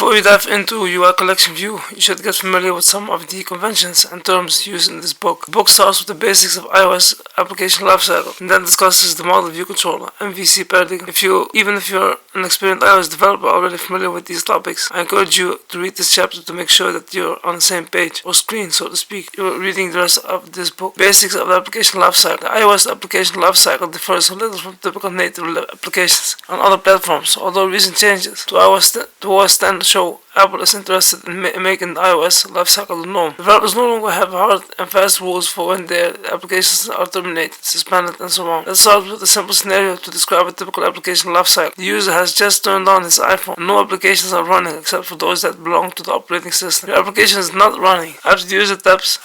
Before we dive into UI Collection View, you should get familiar with some of the conventions and terms used in this book. The book starts with the basics of iOS application lifecycle and then discusses the model view controller, MVC paradigm. Even if you're an experienced iOS developer already familiar with these topics, I encourage you to read this chapter to make sure that you're on the same page, or screen so to speak. You're reading the rest of this book. Basics of the application lifecycle. The iOS application lifecycle differs a little from typical native applications on other platforms, although recent changes to OS 10 show Apple is interested in making the iOS lifecycle the norm. Developers no longer have hard and fast rules for when their applications are terminated, suspended, and so on. Let's start with a simple scenario to describe a typical application lifecycle. The user has just turned on his iPhone. No applications are running except for those that belong to the operating system. Your application is not running. After the user taps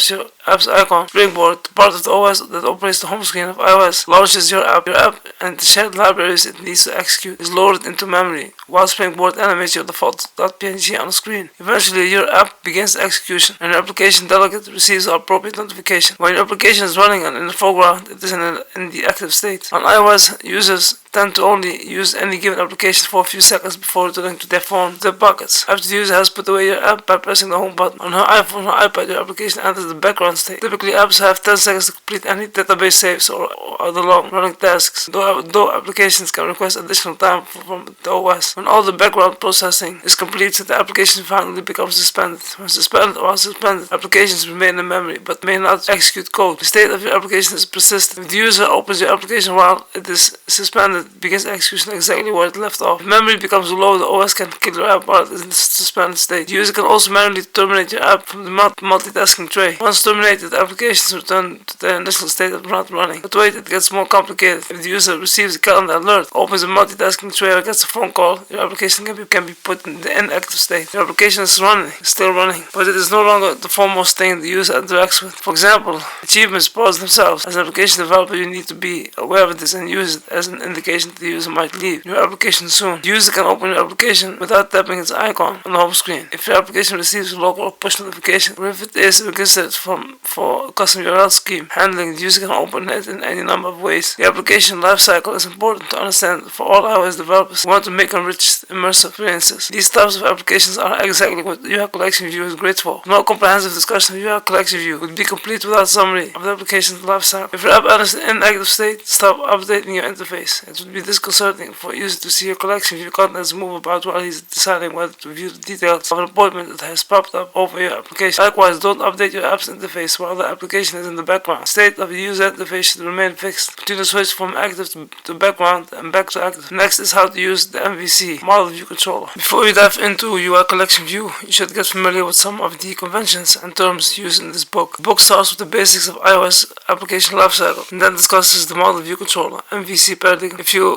your app's icon, Springboard, part of the OS that operates the home screen of iOS, launches your app. Your app and the shared libraries it needs to execute is loaded into memory, while Springboard animates your default.png on the screen. Eventually, your app begins execution, and your application delegate receives the appropriate notification. When your application is running and in the foreground, it is in the active state. On iOS, users tend to only use any given application for a few seconds before returning to their phone, their pockets. After the user has put away your app by pressing the home button on her iPhone or iPad, your application enters the background state. Typically, apps have 10 seconds to complete any database saves or other long-running tasks, though applications can request additional time from the OS. When all the background processing is completed, the application finally becomes suspended. When suspended, applications remain in memory but may not execute code. The state of your application is persistent. If the user opens your application while it is suspended, begins execution exactly where it left off. If memory becomes low, the OS can kill your app while it is in the suspended state. The user can also manually terminate your app from the multitasking tray. Once terminated, applications return to their initial state of not running. But wait, it gets more complicated. If the user receives a calendar alert, opens a multitasking tray, or gets a phone call, your application can be put in the inactive state. Your application is still running, but it is no longer the foremost thing the user interacts with. For example, achievements pause themselves. As an application developer, you need to be aware of this and use it as an indication that the user might leave your application soon. The user can open your application without tapping its icon on the home screen. If your application receives a local or push notification, or if it is registered for a custom URL scheme handling, the user can open it in any number of ways. The application lifecycle is important to understand for all iOS developers who want to make enriched immersive experiences. These types of applications are exactly what UICollectionView is great for. No comprehensive discussion of UICollectionView would be complete without a summary of the application's lifecycle. If your app enters an inactive state, stop updating your interface. It would be disconcerting for a user to see your collection view contents move about while he's deciding whether to view the details of an appointment that has popped up over your application. Likewise, don't update your app's interface while the application is in the background. The state of the user interface should remain fixed. Continue to switch from active to background and back to active. Next is how to use the MVC model view controller. Before we dive into UI Collection View, you should get familiar with some of the conventions and terms used in this book. The book starts with the basics of iOS application lifecycle and then discusses the model view controller, MVC paradigm.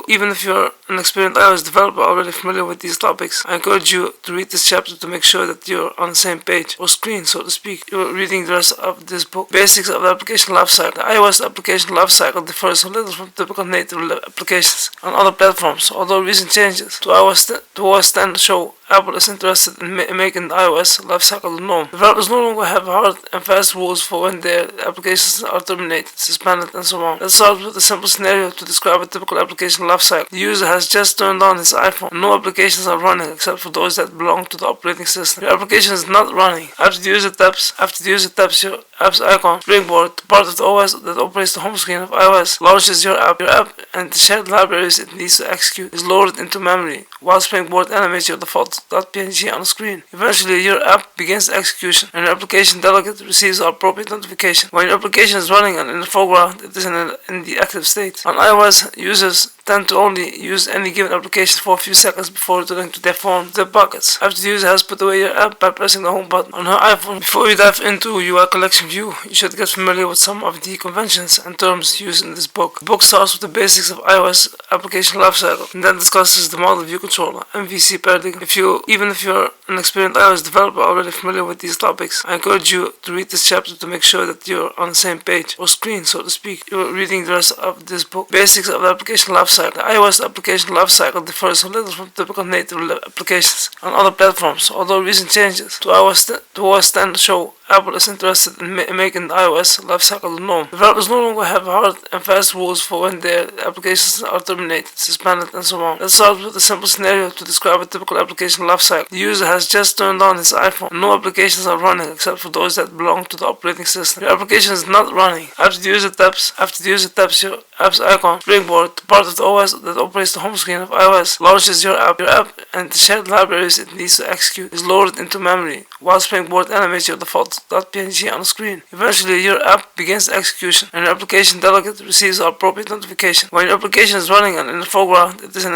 Even if you're an experienced iOS developer already familiar with these topics, I encourage you to read this chapter to make sure that you're on the same page, or screen so to speak. You're reading the rest of this book. Basics of the application lifecycle. The iOS application lifecycle differs a little from typical native applications on other platforms, although recent changes to OS 10 show Apple is interested in making the iOS lifecycle the norm. Developers no longer have hard and fast rules for when their applications are terminated, suspended, and so on. Let's start with a simple scenario to describe a typical application lifecycle. The user has just turned on his iPhone. No applications are running except for those that belong to the operating system. Your application is not running. After the user taps your app's icon, Springboard, part of the OS that operates the home screen of iOS, launches your app. Your app and the shared libraries it needs to execute is loaded into memory, while Springboard animates your default.png on the screen. Eventually, your app begins execution, and your application delegate receives the appropriate notification. When your application is running and in the foreground, it is in the active state. On iOS, users tend to only use any given application for a few seconds before returning to their phone, their pockets. After the user has put away your app by pressing the home button on her iPhone. Before we dive into UI Collection View, you should get familiar with some of the conventions and terms used in this book. The book starts with the basics of iOS application lifecycle and then discusses the model view controller, MVC paradigm. Even if you're an experienced iOS developer already familiar with these topics, I encourage you to read this chapter to make sure that you're on the same page, or screen so to speak. You're reading the rest of this book. Basics of the application lifecycle. The iOS application lifecycle differs a little from typical native applications on other platforms, although recent changes to OS 10 show Apple is interested in making the iOS lifecycle the norm. Developers no longer have hard and fast rules for when their applications are terminated, suspended, and so on. Let's start with a simple scenario to describe a typical application lifecycle. The user has just turned on his iPhone. No applications are running except for those that belong to the operating system. Your application is not running. After the user taps your app's icon, Springboard, the part of the OS that operates the home screen of iOS, launches your app. Your app and the shared libraries it needs to execute is loaded into memory, while Springboard animates your default .png on the screen. Eventually, your app begins execution, and your application delegate receives the appropriate notification. When your application is running and in the foreground, it is in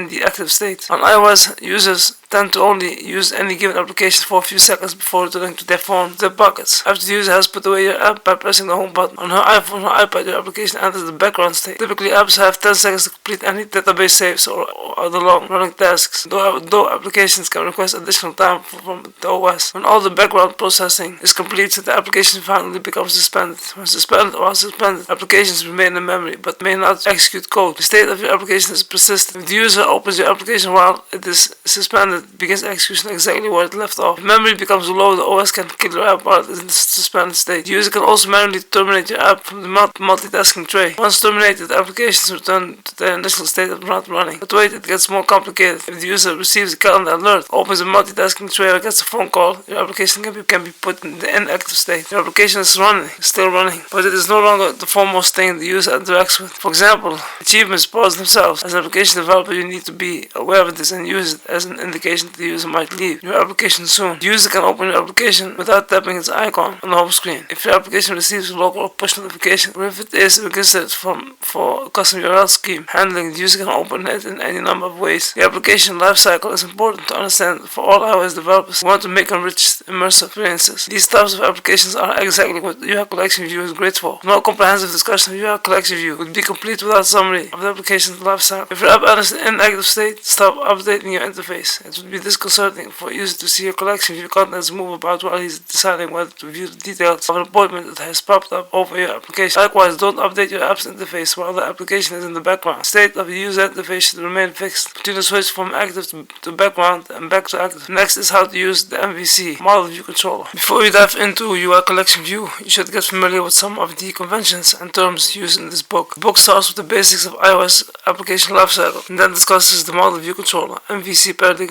the active state. On iOS, users tend to only use any given application for a few seconds before returning to their phone, their pockets. After the user has put away your app by pressing the home button on her iPhone or iPad, your application enters the background state. Typically, apps have 10 seconds to complete any database saves or other long-running tasks, though applications can request additional time from the OS. When all the background processing is completed, the application finally becomes suspended. When suspended, applications remain in memory but may not execute code. The state of your application is persistent. If the user opens your application while it is suspended, begins execution exactly where it left off. If memory becomes low, the OS can kill your app while it is in the suspended state. The user can also manually terminate your app from the multitasking tray. Once terminated, applications return to their initial state of not running. But wait, it gets more complicated. If the user receives a calendar alert, opens a multitasking tray, or gets a phone call, your application can be put in the inactive state. Your application is still running, but it is no longer the foremost thing the user interacts with. For example, achievements pause themselves. As an application developer, you need to be aware of this and use it as an indication that the user might leave your application soon. The user can open your application without tapping its icon on the home screen. If your application receives a local or push notification, or if it is registered for a custom URL scheme handling, the user can open it in any number of ways. The application lifecycle is important to understand for all iOS developers who want to make enriched immersive experiences. These types of applications are exactly what UICollectionView is great for. No comprehensive discussion of UICollectionView would be complete without a summary of the application's lifecycle. If your app enters an inactive state, stop updating your interface. It would be disconcerting for a user to see your collection view contents move about while he's deciding whether to view the details of an appointment that has popped up over your application. Likewise, don't update your app's interface while the application is in the background. The state of the user interface should remain fixed. Continue to switch from active to background and back to active. Next is how to use the MVC, Model View Controller. Before we dive into UICollectionView, you should get familiar with some of the conventions and terms used in this book. The book starts with the basics of iOS application lifecycle and then discusses the Model View Controller, MVC paradigm.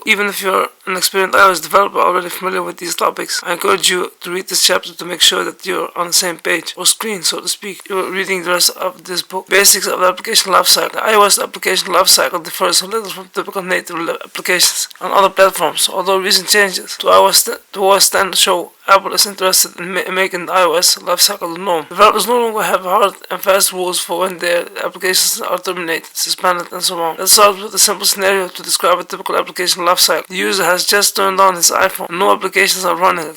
Even if you're an experienced iOS developer already familiar with these topics, I encourage you to read this chapter to make sure that you're on the same page, or screen, so to speak. You're reading the rest of this book. Basics of the application lifecycle. The iOS application lifecycle differs a little from typical native applications on other platforms, although recent changes to OS 10 show Apple is interested in making the iOS lifecycle the norm. Developers no longer have hard and fast rules for when their applications are terminated, suspended, and so on. Let's start with a simple scenario to describe a typical application lifecycle. The user has just turned on his iPhone. No applications are running